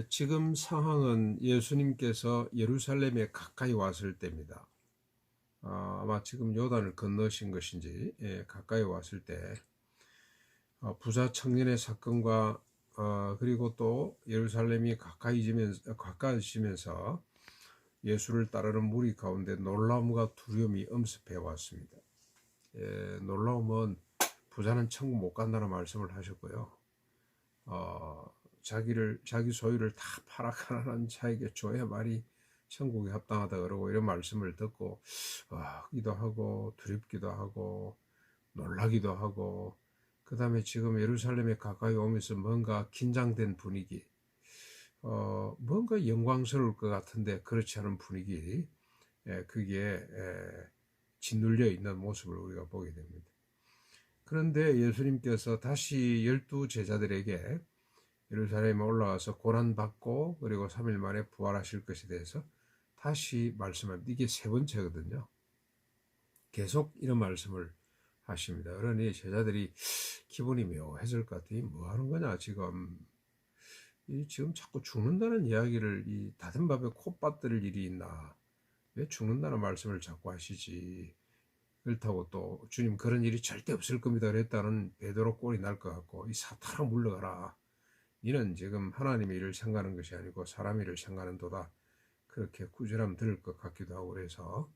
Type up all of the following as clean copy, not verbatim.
지금 상황은 예수님께서 예루살렘에 가까이 왔을 때입니다. 아마 지금 요단을 건너신 것인지 가까이 왔을 때 부자 청년의 사건과 그리고 또 예루살렘이 가까워지면서 예수를 따르는 무리 가운데 놀라움과 두려움이 엄습해 왔습니다. 놀라움은 부자는 천국 못 간다는 말씀을 하셨고요. 자기 소유를 다 팔아 가난한 자에게 줘야만이 천국에 합당하다 그러고 이런 말씀을 듣고 기도 하고 두렵기도 하고 놀라기도 하고, 그 다음에 지금 예루살렘에 가까이 오면서 뭔가 긴장된 분위기, 뭔가 영광스러울 것 같은데 그렇지 않은 분위기, 그게 짓눌려 있는 모습을 우리가 보게 됩니다. 그런데 예수님께서 다시 12 제자들에게 예루살렘에 올라와서 고난받고 그리고 3일 만에 부활하실 것에 대해서 다시 말씀합니다. 이게 세 번째거든요. 계속 이런 말씀을 하십니다. 그러니 제자들이 기분이 묘해질 것 같아요. 뭐 하는 거냐 지금. 지금 자꾸 죽는다는 이야기를 다른 밥에 코 빠뜨릴 일이 있나. 왜 죽는다는 말씀을 자꾸 하시지. 그렇다고 또 주님 그런 일이 절대 없을 겁니다 그랬다는 베드로 꼴이 날 것 같고, 이 사탄아 물러가라. 이는 지금 하나님의 일을 생각하는 것이 아니고 사람의 일을 생각하는 도다. 그렇게 꾸지람 들을 것 같기도 하고 그래서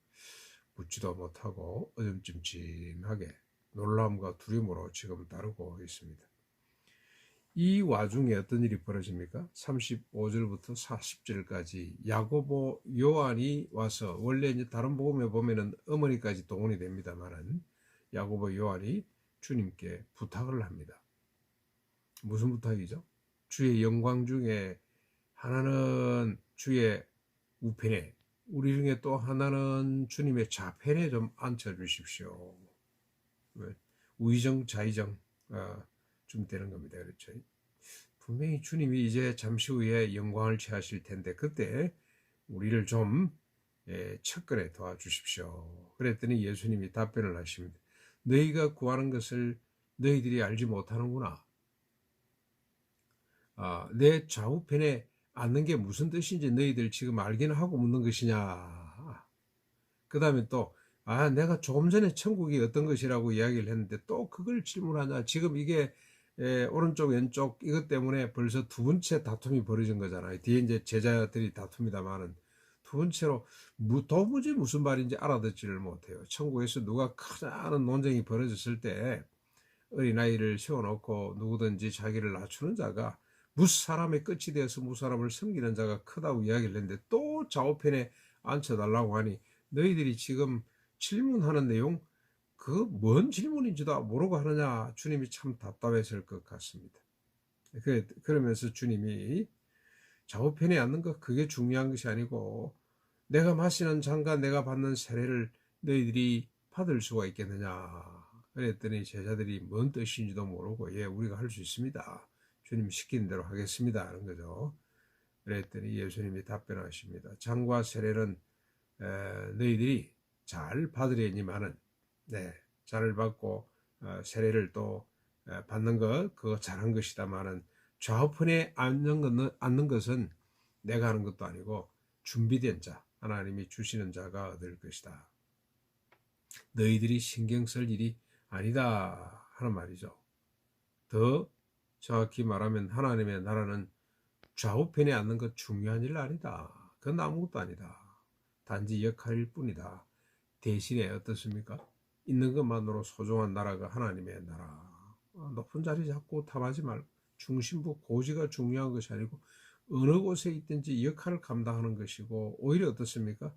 묻지도 못하고 어정찜찜하게 놀라움과 두려움으로 지금 따르고 있습니다. 이 와중에 어떤 일이 벌어집니까? 35절부터 40절까지 야고보 요한이 와서, 원래 이제 다른 복음에 보면은 어머니까지 동원이 됩니다만은 야고보 요한이 주님께 부탁을 합니다. 무슨 부탁이죠? 주의 영광 중에 하나는 주의 우편에, 우리 중에 또 하나는 주님의 좌편에 좀 앉혀주십시오. 우의정 좌의정 좀 되는 겁니다. 그렇죠? 분명히 주님이 이제 잠시 후에 영광을 취하실 텐데 그때 우리를 좀 척근에 도와주십시오. 그랬더니 예수님이 답변을 하십니다. 너희가 구하는 것을 너희들이 알지 못하는구나. 내 좌우편에 앉는 게 무슨 뜻인지 너희들 지금 알기는 하고 묻는 것이냐. 그 다음에 또 내가 조금 전에 천국이 어떤 것이라고 이야기를 했는데 또 그걸 질문하냐. 지금 이게 오른쪽 왼쪽 이것 때문에 벌써 두 번째 다툼이 벌어진 거잖아요. 뒤에 이제 제자들이 다툽니다만은 두 번째로 도무지 무슨 말인지 알아듣지를 못해요. 천국에서 누가 크다는 논쟁이 벌어졌을 때 어린아이를 세워놓고 누구든지 자기를 낮추는 자가 무사람의 끝이 되어서 무사람을 섬기는 자가 크다고 이야기를 했는데 또 좌우편에 앉혀달라고 하니 너희들이 지금 질문하는 내용 그 뭔 질문인지도 모르고 하느냐. 주님이 참 답답했을 것 같습니다. 그러면서 주님이 좌우편에 앉는 것 그게 중요한 것이 아니고 내가 마시는 잔과 내가 받는 세례를 너희들이 받을 수가 있겠느냐. 그랬더니 제자들이 뭔 뜻인지도 모르고 우리가 할 수 있습니다. 주님 시키는 대로 하겠습니다 하는 거죠. 그랬더니 예수님이 답변하십니다. 잔과 세례는 너희들이 잘 받으려니만은 잔을 받고 세례를 또 받는 것 그거 잘한 것이다마는 좌우편에 앉는 것은 내가 하는 것도 아니고 준비된 자, 하나님이 주시는 자가 얻을 것이다. 너희들이 신경 쓸 일이 아니다 하는 말이죠. 더 정확히 말하면 하나님의 나라는 좌우편에 앉는 것 중요한 일 아니다. 그건 아무것도 아니다. 단지 역할일 뿐이다. 대신에 어떻습니까? 있는 것만으로 소중한 나라가 하나님의 나라. 높은 자리 잡고 탐하지 말고 중심부 고지가 중요한 것이 아니고 어느 곳에 있든지 역할을 감당하는 것이고, 오히려 어떻습니까?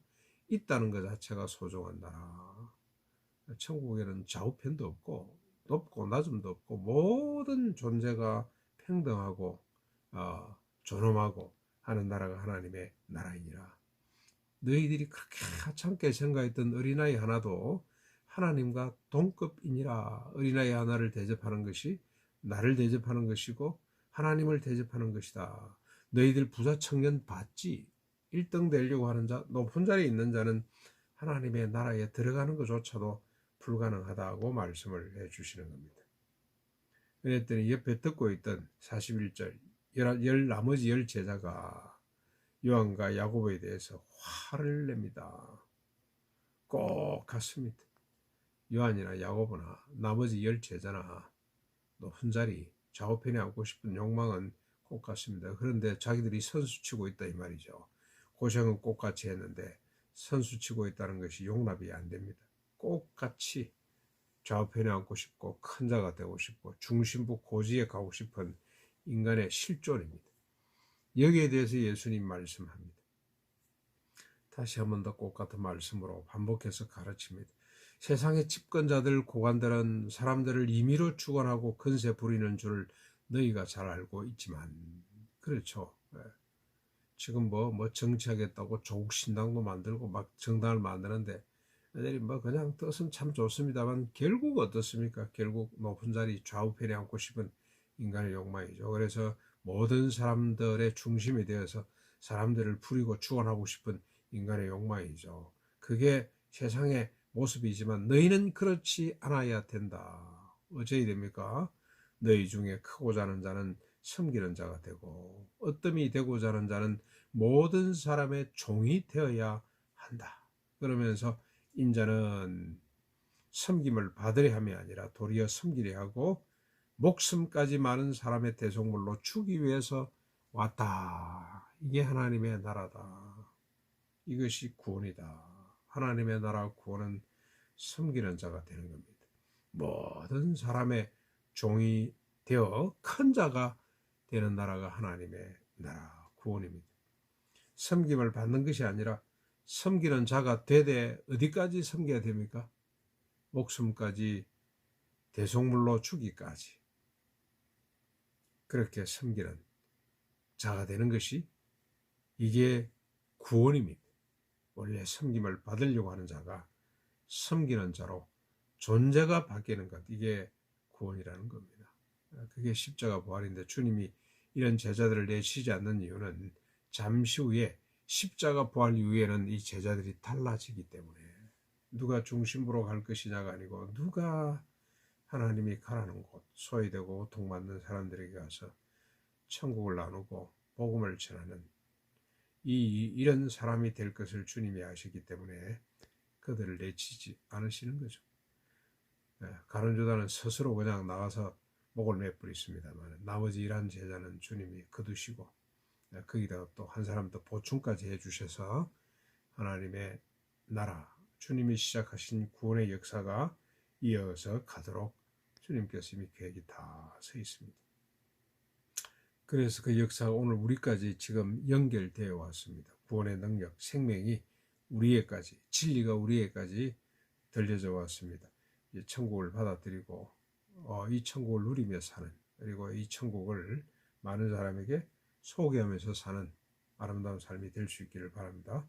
있다는 것 자체가 소중한 나라. 천국에는 좌우편도 없고 높고 낮음도 없고 모든 존재가 평등하고 존엄하고 하는 나라가 하나님의 나라이니라. 너희들이 그렇게 하찮게 생각했던 어린아이 하나도 하나님과 동급이니라. 어린아이 하나를 대접하는 것이 나를 대접하는 것이고 하나님을 대접하는 것이다. 너희들 부자 청년 봤지? 1등 되려고 하는 자, 높은 자리에 있는 자는 하나님의 나라에 들어가는 것조차도 불가능하다고 말씀을 해주시는 겁니다. 그랬더니 옆에 듣고 있던 41절 나머지 열 제자가 요한과 야고보에 대해서 화를 냅니다. 꼭 같습니다. 요한이나 야고보나 나머지 열 제자나 높은 자리 좌우편에 앉고 싶은 욕망은 꼭 같습니다. 그런데 자기들이 선수치고 있다 이 말이죠. 고생은 똑같이 했는데 선수치고 있다는 것이 용납이 안 됩니다. 똑같이 좌우편에 앉고 싶고 큰 자가 되고 싶고 중심부 고지에 가고 싶은 인간의 실존입니다. 여기에 대해서 예수님 말씀합니다. 다시 한 번 더 똑같은 말씀으로 반복해서 가르칩니다. 세상의 집권자들, 고관들은 사람들을 임의로 주관하고 건세 부리는 줄 너희가 잘 알고 있지만, 그렇죠. 지금 뭐 정치하겠다고 조국 신당도 만들고 막 정당을 만드는데, 애들이 뭐 그냥 뜻은 참 좋습니다만 결국 어떻습니까? 결국 높은 자리 좌우편에 앉고 싶은 인간의 욕망이죠. 그래서 모든 사람들의 중심이 되어서 사람들을 부리고 주관하고 싶은 인간의 욕망이죠. 그게 세상의 모습이지만 너희는 그렇지 않아야 된다. 어찌해야 됩니까? 너희 중에 크고자 하는 자는 섬기는 자가 되고 어뜸이 되고자 하는 자는 모든 사람의 종이 되어야 한다. 그러면서 인자는 섬김을 받으려 함이 아니라 도리어 섬기려 하고 목숨까지 많은 사람의 대속물로 주기 위해서 왔다. 이게 하나님의 나라다. 이것이 구원이다. 하나님의 나라 구원은 섬기는 자가 되는 겁니다. 모든 사람의 종이 되어 큰 자가 되는 나라가 하나님의 나라 구원입니다. 섬김을 받는 것이 아니라 섬기는 자가 되되 어디까지 섬겨야 됩니까? 목숨까지 대속물로 주기까지 그렇게 섬기는 자가 되는 것이 이게 구원입니다. 원래 섬김을 받으려고 하는 자가 섬기는 자로 존재가 바뀌는 것, 이게 구원이라는 겁니다. 그게 십자가 부활인데 주님이 이런 제자들을 내치지 않는 이유는 잠시 후에 십자가 부활 이후에는 이 제자들이 달라지기 때문에 누가 중심부로 갈 것이냐가 아니고 누가 하나님이 가라는 곳, 소외되고 고통받는 사람들에게 가서 천국을 나누고 복음을 전하는 이런 사람이 될 것을 주님이 아시기 때문에 그들을 내치지 않으시는 거죠. 가룟 유다는 스스로 그냥 나가서 목을 매뿌렸습니다만 나머지 11 제자는 주님이 거두시고 거기다가 또 한 사람 더 보충까지 해주셔서 하나님의 나라, 주님이 시작하신 구원의 역사가 이어서 가도록 주님께서 이미 계획이 다 서 있습니다. 그래서 그 역사가 오늘 우리까지 지금 연결되어 왔습니다. 구원의 능력, 생명이 우리에까지, 진리가 우리에까지 들려져 왔습니다. 이제 천국을 받아들이고 이 천국을 누리며 사는, 그리고 이 천국을 많은 사람에게 소개하면서 사는 아름다운 삶이 될 수 있기를 바랍니다.